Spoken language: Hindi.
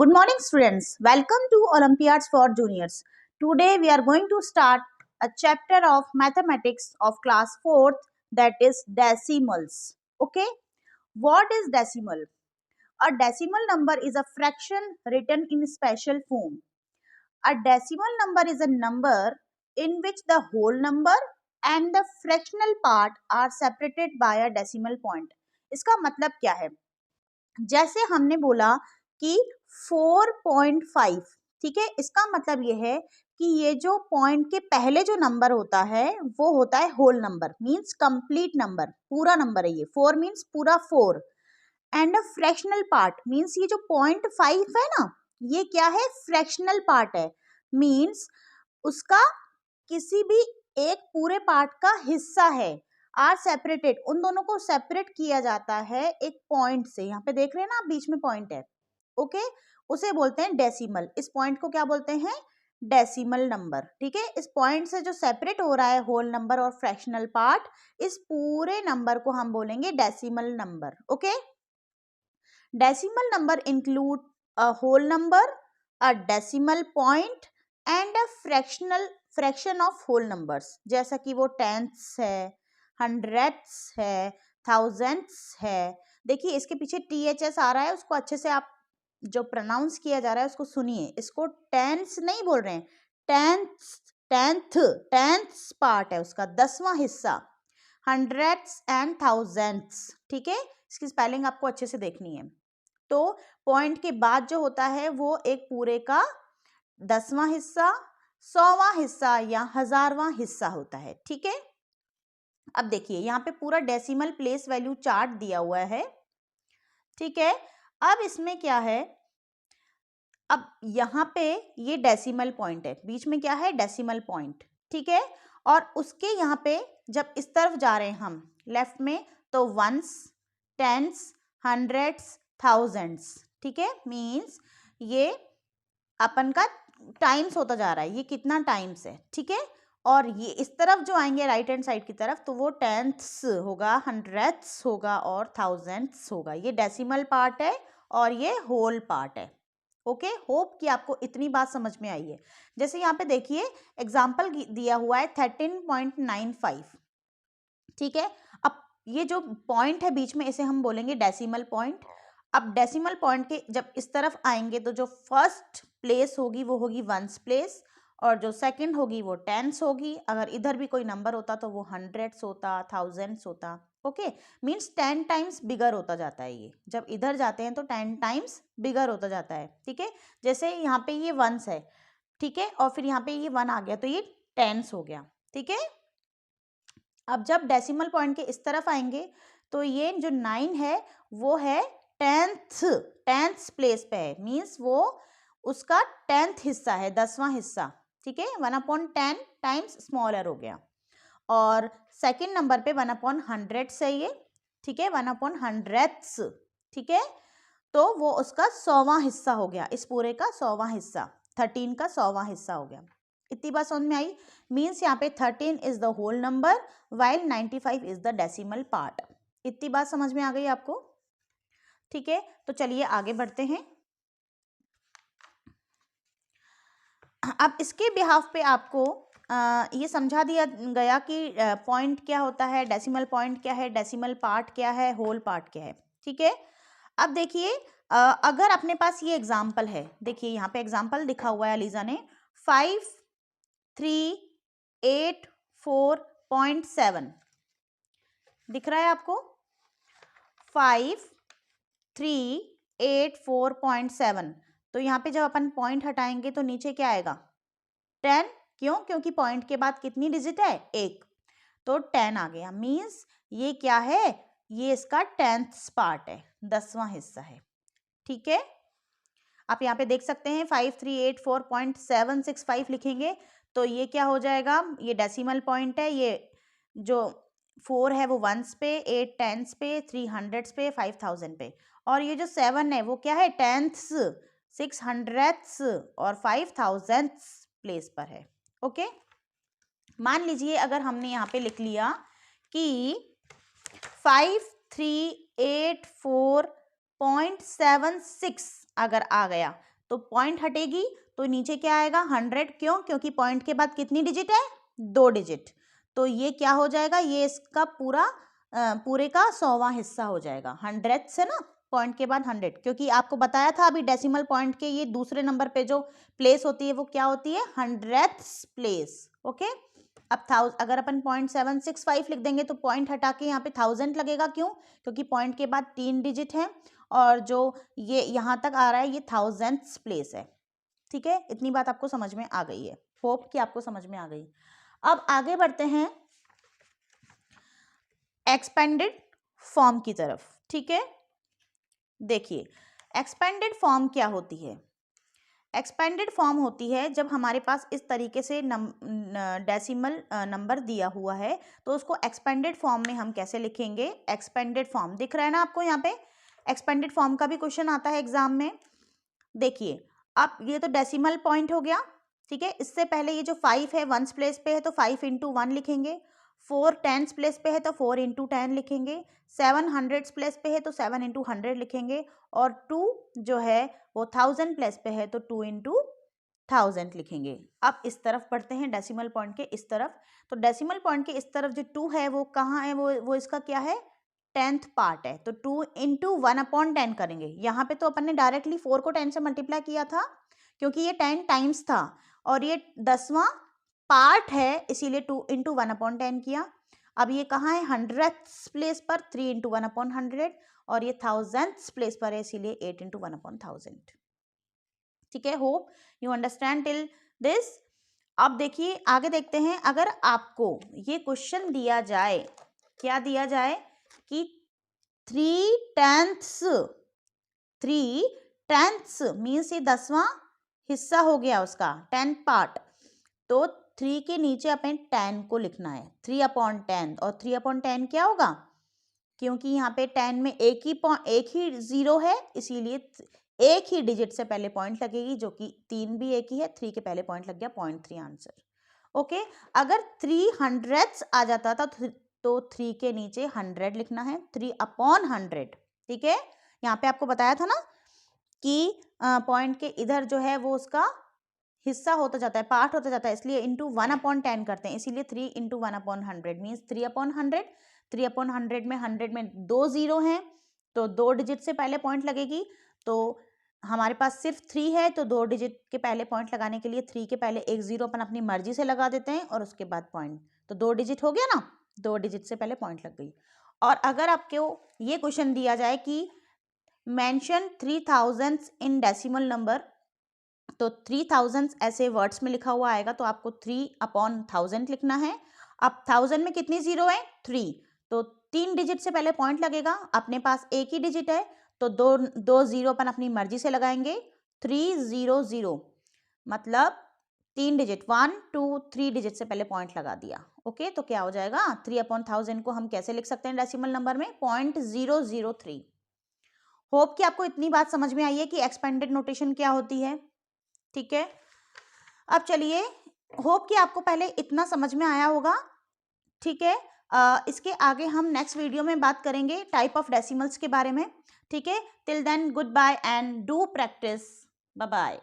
Good morning students. Welcome to Olympiads for Juniors. Today we are going to start a chapter of mathematics of class 4th, that is decimals. Okay. What is decimal? A decimal number is a fraction written in special form. A decimal number is a number in which the whole number and the fractional part are separated by a decimal point. इसका मतलब क्या है? जैसे हमने बोला कि 4.5, ठीक है, इसका मतलब ये है कि ये जो पॉइंट के पहले जो नंबर होता है वो होता है whole number, means complete number, पूरा नंबर है ये। 4 मींस पूरा 4 and a fractional part means ये जो 0.5 है ना, ये क्या है? फ्रैक्शनल पार्ट है, मींस उसका किसी भी एक पूरे पार्ट का हिस्सा है। आर सेपरेटेड, उन दोनों को सेपरेट किया जाता है एक पॉइंट से। यहाँ पे देख रहे हैं ना आप, बीच में पॉइंट है, ओके, उसे बोलते हैं डेसिमल। इस पॉइंट को क्या बोलते हैं? Decimal number. ठीक है, इस पॉइंट से जो सेपरेट हो रहा है होल नंबर और फ्रैक्शनल पार्ट, इस पूरे नंबर को हम बोलेंगे decimal number. Okay, decimal number include a whole number, a decimal point and a fraction of whole numbers, जैसा कि वो टेंथ्स है, हंड्रेड्स है, थाउजेंड्स है। देखिए इसके पीछे THS आ रहा है, उसको अच्छे से आप जो प्रोनाउंस किया जा रहा है उसको सुनिए। इसको टेंस नहीं बोल रहे हैं, टेंथ पार्ट है उसका, 10वां हिस्सा। हंड्रेड्स एंड थाउजेंड्स, ठीक है, इसकी स्पेलिंग आपको अच्छे से देखनी है। तो पॉइंट के बाद जो होता है वो एक पूरे का 10वां हिस्सा, 100वां हिस्सा या 1000वां हिस्सा होता है। ठीक है, अब देखिए यहाँ पे पूरा डेसिमल प्लेस वैल्यू चार्ट दिया हुआ है। ठीक है, अब इसमें क्या है, अब यहाँ पे ये डेसिमल पॉइंट है, बीच में क्या है? Decimal point. ठीक है, और उसके यहाँ पे जब इस तरफ जा रहे हैं हम लेफ्ट में, तो वंस, टेंस, हंड्रेड्स, थाउजेंड्स, ठीक है, मीन्स ये अपन का टाइम्स होता जा रहा है, ये कितना टाइम्स है। ठीक है, और ये इस तरफ जो आएंगे राइट हैंड साइड की तरफ, तो वो टेंथ्स होगा, हंड्रेड्स होगा और थाउजेंड्स होगा। ये डेसिमल पार्ट है और ये होल पार्ट है। ओके, होप कि आपको इतनी बात समझ में आई है। जैसे यहाँ पे देखिए एग्जाम्पल दिया हुआ है 13.95। ठीक है, अब ये जो पॉइंट है बीच में, इसे हम बोलेंगे डेसिमल पॉइंट। अब डेसिमल पॉइंट के जब इस तरफ आएंगे तो जो फर्स्ट प्लेस होगी वो होगी वंस प्लेस, और जो सेकंड होगी वो टेंस होगी। अगर इधर भी कोई नंबर होता तो वो हंड्रेड्स होता, थाउजेंड्स होता। ओके, मीन्स 10 टाइम्स बिगर होता जाता है। ये जब इधर जाते हैं तो 10 टाइम्स बिगर होता जाता है। ठीक है, जैसे यहाँ पे ये वंस है, ठीक है, और फिर यहाँ पे ये 1 आ गया तो ये टेंस हो गया। ठीक है, अब जब डेसिमल पॉइंट के इस तरफ आएंगे तो ये जो 9 है वो है टेंथ प्लेस पे है, मीन्स वो उसका 10th हिस्सा है, 10वां हिस्सा। ठीक है, 1/10 टाइम्स स्मॉलर हो गया। और सेकंड नंबर पे 1/100 है ये। ठीक है, 1/100ths, ठीक है, तो वो उसका 100वां हिस्सा हो गया, इस पूरे का 100वां हिस्सा, 13 का 100वां हिस्सा हो गया। इतनी बात समझ में आई? मीन्स यहाँ पे 13 is the whole number while 95 is the decimal part. इतनी बात समझ में आ गई आपको? ठीक है, तो चलिए आगे बढ़ते हैं। अब इसके बिहाफ पे आपको ये समझा दिया गया कि पॉइंट क्या होता है, डेसिमल पॉइंट क्या है, डेसिमल पार्ट क्या है, होल पार्ट क्या है। ठीक है, अब देखिए अगर अपने पास ये एग्जाम्पल है, देखिए यहाँ पे एग्जाम्पल लिखा हुआ है अलीजा ने, 5384.7 दिख रहा है आपको? 5384.7, तो यहाँ पे जब अपन पॉइंट हटाएंगे तो नीचे क्या आएगा? 10। क्यों? क्योंकि पॉइंट के बाद कितनी डिजिट है? 1, तो 10 आ गया। मीन्स ये क्या है? ये इसका 10th पार्ट है, 10वां हिस्सा है। ठीक है, आप यहाँ पे देख सकते हैं 5384.765 लिखेंगे तो ये क्या हो जाएगा? ये डेसिमल पॉइंट है, ये जो 4 है वो वंस पे, 8 टेंस पे, 3 हंड्रेड्स पे, 5000 पे, और ये जो 7 है वो क्या है? टेंथ्स, 600ths और 5000ths प्लेस पर है। ओके, मान लीजिए अगर हमने यहाँ पे लिख लिया कि 5384.76 अगर आ गया तो पॉइंट हटेगी तो नीचे क्या आएगा 100, क्यों? क्योंकि पॉइंट के बाद कितनी डिजिट है? 2 डिजिट। तो ये क्या हो जाएगा? ये इसका पूरे का 100वां हिस्सा हो जाएगा। 100th से ना, पॉइंट के बाद 100, क्योंकि आपको बताया था अभी डेसिमल पॉइंट के ये दूसरे नंबर पे जो प्लेस होती है वो क्या होती है? 100th place. ओके, अब अगर अपन 0.765 लिख देंगे तो पॉइंट हटा के यहाँ पे 1000 लगेगा। क्यों? क्योंकि पॉइंट के बाद 3 डिजिट है और जो ये यहाँ तक आ रहा है ये 1000th प्लेस है। ठीक है, इतनी बात आपको समझ में आ गई है। होप कि आपको समझ में आ गई। अब आगे बढ़ते हैं एक्सपेंडेड फॉर्म की तरफ। ठीक है, देखिए एक्सपेंडेड फॉर्म क्या होती है? एक्सपेंडेड फॉर्म होती है जब हमारे पास इस तरीके से डेसिमल नंबर दिया हुआ है तो उसको एक्सपेंडेड फॉर्म में हम कैसे लिखेंगे? एक्सपेंडेड फॉर्म दिख रहा है ना आपको यहाँ पे? एक्सपेंडेड फॉर्म का भी क्वेश्चन आता है एग्जाम में। देखिए, अब ये तो डेसिमल पॉइंट हो गया। ठीक है, इससे पहले ये जो 5 है 1s प्लेस पे है तो 5 × 1 लिखेंगे। 4 10s प्लेस पे है तो 4 × 10 लिखेंगे। 7 100s प्लेस पे है तो 7 × 100 लिखेंगे। और 2 जो है वो 1000 प्लेस पे है तो 2 × 1000 लिखेंगे। अब इस तरफ बढ़ते हैं डेसिमल पॉइंट के इस तरफ। तो डेसिमल पॉइंट के इस तरफ जो 2 है वो कहाँ है? वो इसका क्या है? 10th पार्ट है। तो 2 × 1/10 करेंगे। यहाँ पे तो अपन ने डायरेक्टली 4 को 10 से मल्टीप्लाई किया था क्योंकि ये 10 टाइम्स था और ये 10वां पार्ट है, इसीलिए 2 × 1/10 किया। अब ये कहाँ है? 100th प्लेस पर, 3 × 1/100, और ये 1000th प्लेस पर है इसीलिए 8 × 1/1000। ठीक है, hope you understand till this. अब देखिए आगे देखते हैं, अगर आपको ये क्वेश्चन दिया जाए, क्या दिया जाए कि 3/10 मीन्स ये 10वां हिस्सा हो गया उसका, 10th पार्ट। तो 3 के नीचे अपन 10 को लिखना है, 3/10। और 3/10 क्या होगा? क्योंकि यहाँ पे 10 में एक ही जीरो है इसीलिए एक ही डिजिट से पहले पॉइंट लगेगी, जो कि 3 भी एक ही है, 3 के पहले पॉइंट लग गया, 0.3 आंसर। ओके, अगर 300 आ जाता था तो 3 के नीचे 100 लिखना है, 3/100। ठीक है, यहाँ पे आपको बताया था ना कि पॉइंट के इधर जो है वो उसका हिस्सा होता जाता है, पार्ट होता जाता है, इसलिए इंटू 1/10 करते हैं, इसीलिए 3 × 1/100 मीन्स 3/100। 3/100 में 100 में 2 जीरो हैं तो 2 डिजिट से पहले पॉइंट लगेगी। तो हमारे पास सिर्फ 3 है तो 2 डिजिट के पहले पॉइंट लगाने के लिए 3 के पहले एक जीरो अपन अपनी मर्जी से लगा देते हैं और उसके बाद पॉइंट, तो 2 डिजिट हो गया ना, 2 डिजिट से पहले पॉइंट लग गई। और अगर आपको ये क्वेश्चन दिया जाए कि मेंशन 3000 इन डेसिमल नंबर, तो 3000 ऐसे वर्ड्स में लिखा हुआ आएगा तो आपको 3/1000 लिखना है। अब 1000 में कितनी जीरो है? 3, तो 3 डिजिट से पहले पॉइंट लगेगा, अपने पास एक ही डिजिट है तो दो जीरो अपन अपनी मर्जी से लगाएंगे। 300 मतलब 3 डिजिट, 1 2 3 डिजिट से पहले पॉइंट लगा दिया। ओके, तो क्या हो जाएगा? 3/1000 को हम कैसे लिख सकते हैं डेसिमल नंबर में? 0.003। होप कि आपको इतनी बात समझ में आई है कि एक्सपेंडेड नोटेशन क्या होती है। ठीक है, अब चलिए, होप कि आपको पहले इतना समझ में आया होगा। ठीक है, इसके आगे हम नेक्स्ट वीडियो में बात करेंगे टाइप ऑफ डेसिमल्स के बारे में। ठीक है, till then good bye and do practice. Bye bye.